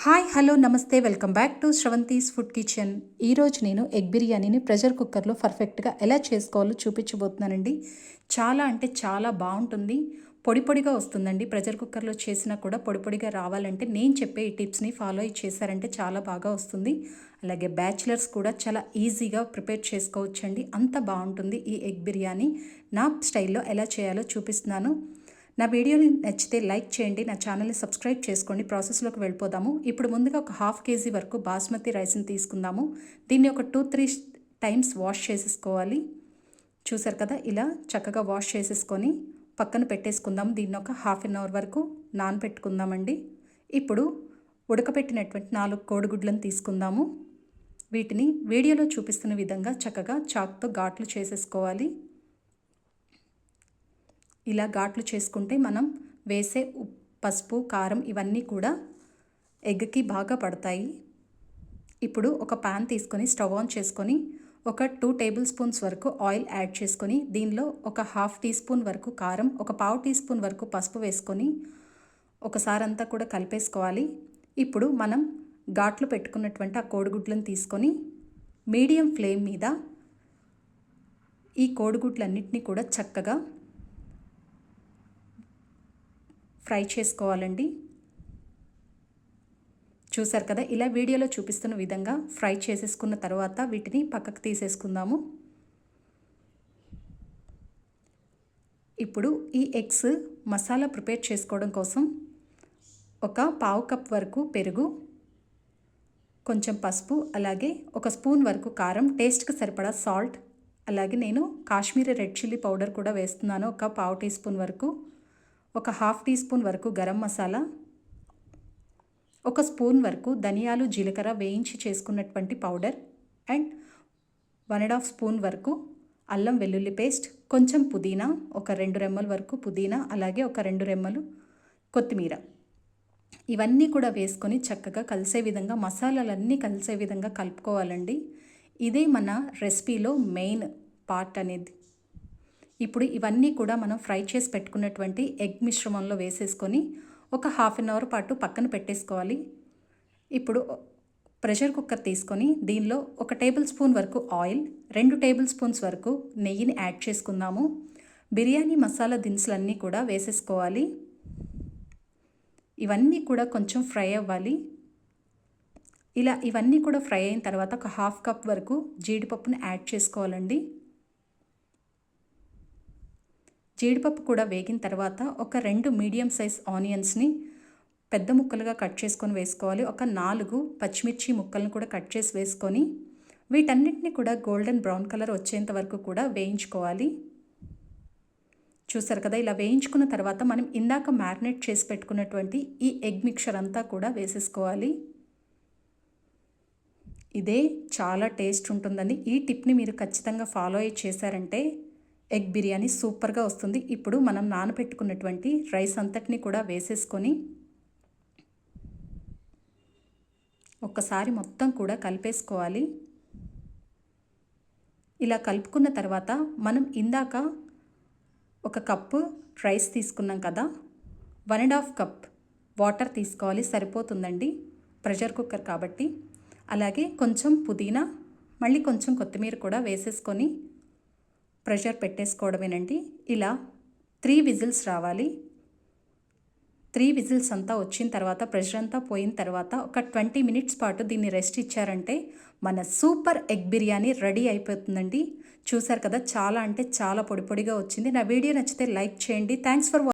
Hi hello నమస్తే welcome back to Sravanthi's food kitchen. ఈరోజు నేను ఎగ్ బిర్యానీని ప్రెషర్ కుక్కర్లో పర్ఫెక్ట్గా ఎలా చేసుకోవాలో చూపించబోతున్నానండి. చాలా అంటే చాలా బాగుంటుంది. పొడి పొడిగా వస్తుందండి. ప్రెషర్ కుక్కర్లో చేసినా కూడా పొడి పొడిగా రావాలంటే నేను చెప్పే ఈ టిప్స్ని ఫాలో చేశారంటే చాలా బాగా వస్తుంది. అలాగే బ్యాచిలర్స్ కూడా చాలా ఈజీగా ప్రిపేర్ చేసుకోవచ్చండి. అంత బాగుంటుంది ఈ ఎగ్ బిర్యానీ. నా స్టైల్లో ఎలా చేయాలో చూపిస్తున్నాను. నా వీడియోని నచ్చితే లైక్ చేయండి, నా ఛానల్ని సబ్స్క్రైబ్ చేసుకోండి. ప్రాసెస్లోకి వెళ్ళిపోదాము. ఇప్పుడు ముందుగా ఒక హాఫ్ కేజీ వరకు బాస్మతి రైస్ని తీసుకుందాము. దీన్ని ఒక 2-3 టైమ్స్ వాష్ చేసేసుకోవాలి. చూసారు కదా, ఇలా చక్కగా వాష్ చేసేసుకొని పక్కన పెట్టేసుకుందాము. దీన్ని ఒక హాఫ్ అన్ అవర్ వరకు నానబెట్టుకుందామండి. ఇప్పుడు ఉడకపెట్టినటువంటి 4 కోడిగుడ్లను తీసుకుందాము. వీటిని వీడియోలో చూపిస్తున్న విధంగా చక్కగా చాక్తో ఘాట్లు చేసేసుకోవాలి. ఇలా ఘాట్లు చేసుకుంటే మనం వేసే పసుపు కారం ఇవన్నీ కూడా ఎగ్కి బాగా పడతాయి. ఇప్పుడు ఒక పాన్ తీసుకొని స్టవ్ ఆన్ చేసుకొని ఒక 2 టేబుల్ స్పూన్స్ వరకు ఆయిల్ యాడ్ చేసుకొని దీనిలో ఒక హాఫ్ టీ స్పూన్ వరకు కారం, ఒక పావు టీ స్పూన్ వరకు పసుపు వేసుకొని ఒకసారి అంతా కూడా కలిపేసుకోవాలి. ఇప్పుడు మనం ఘాట్లు పెట్టుకున్నటువంటి ఆ కోడిగుడ్లను తీసుకొని మీడియం ఫ్లేమ్ మీద ఈ కోడిగుడ్లన్నింటినీ కూడా చక్కగా ఫ్రై చేసుకోవాలండి. చూసారు కదా, ఇలా వీడియోలో చూపిస్తున్న విధంగా ఫ్రై చేసేసుకున్న తర్వాత వీటిని పక్కకు తీసేసుకుందాము. ఇప్పుడు ఈ ఎగ్స్ మసాలా ప్రిపేర్ చేసుకోవడం కోసం ఒక పావు కప్ వరకు పెరుగు, కొంచెం పసుపు, అలాగే ఒక స్పూన్ వరకు కారం, టేస్ట్కి సరిపడా సాల్ట్, అలాగే నేను కాశ్మీరీ రెడ్ చిల్లీ పౌడర్ కూడా వేస్తున్నాను ఒక పావు టీ స్పూన్ వరకు, ఒక హాఫ్ టీ స్పూన్ వరకు గరం మసాలా, ఒక స్పూన్ వరకు ధనియాలు జీలకర్ర వేయించి చేసుకున్నటువంటి పౌడర్, అండ్ 1.5 స్పూన్ వరకు అల్లం వెల్లుల్లి పేస్ట్, కొంచెం పుదీనా, ఒక 2 రెమ్మల వరకు పుదీనా, అలాగే ఒక 2 రెమ్మలు కొత్తిమీర. ఇవన్నీ కూడా వేసుకొని చక్కగా కలిసే విధంగా మసాలాలన్నీ కలిసే విధంగా కలుపుకోవాలండి. ఇదే మన రెసిపీలో మెయిన్ పార్ట్ అనేది. ఇప్పుడు ఇవన్నీ కూడా మనం ఫ్రై చేసి పెట్టుకున్నటువంటి ఎగ్ మిశ్రమంలో వేసేసుకొని ఒక హాఫ్ అన్ అవర్ పాటు పక్కన పెట్టేసుకోవాలి. ఇప్పుడు ప్రెషర్ కుక్కర్ తీసుకొని దీనిలో ఒక టేబుల్ స్పూన్ వరకు ఆయిల్, 2 టేబుల్ స్పూన్స్ వరకు నెయ్యిని యాడ్ చేసుకుందాము. బిర్యానీ మసాలా దినుసులన్నీ కూడా వేసేసుకోవాలి. ఇవన్నీ కూడా కొంచెం ఫ్రై అవ్వాలి. ఇలా ఇవన్నీ కూడా ఫ్రై అయిన తర్వాత ఒక హాఫ్ కప్ వరకు జీడిపప్పుని యాడ్ చేసుకోవాలండి. జీడిపప్పు కూడా వేగిన తర్వాత ఒక 2 మీడియం సైజ్ ఆనియన్స్ని పెద్ద ముక్కలుగా కట్ చేసుకొని వేసుకోవాలి. ఒక 4 పచ్చిమిర్చి ముక్కలను కూడా కట్ చేసి వేసుకొని వీటన్నిటిని కూడా గోల్డెన్ బ్రౌన్ కలర్ వచ్చేంత వరకు కూడా వేయించుకోవాలి. చూసారు కదా, ఇలా వేయించుకున్న తర్వాత మనం ఇందాక మ్యారినేట్ చేసి పెట్టుకున్నటువంటి ఈ ఎగ్ మిక్చర్ అంతా కూడా వేసేసుకోవాలి. ఇదే చాలా టేస్ట్ ఉంటుందండి. ఈ టిప్ని మీరు ఖచ్చితంగా ఫాలో చేశారంటే ఎగ్ బిర్యానీ సూపర్గా వస్తుంది. ఇప్పుడు మనం నానబెట్టుకున్నటువంటి రైస్ అంతటిని కూడా వేసేసుకొని ఒక్కసారి మొత్తం కూడా కలిపేసుకోవాలి. ఇలా కలుపుకున్న తర్వాత మనం ఇందాక ఒక కప్పు రైస్ తీసుకున్నాం కదా, 1.5 కప్ వాటర్ తీసుకోవాలి, సరిపోతుందండి ప్రెషర్ కుక్కర్ కాబట్టి. అలాగే కొంచెం పుదీనా, మళ్ళీ కొంచెం కొత్తిమీర కూడా వేసేసుకొని ప్రెషర్ పెట్టేసుకోవడమేనండి. ఇలా 3 విజిల్స్ రావాలి. 3 విజిల్స్ అంతా వచ్చిన తర్వాత ప్రెషర్ అంతా పోయిన తర్వాత ఒక 20 మినిట్స్ పాటు దీన్ని రెస్ట్ ఇచ్చారంటే మన సూపర్ ఎగ్ బిర్యానీ రెడీ అయిపోతుందండి. చూసారు కదా, చాలా అంటే చాలా పొడి పొడిగా వచ్చింది. నా వీడియో నచ్చితే లైక్ చేయండి. Thanks for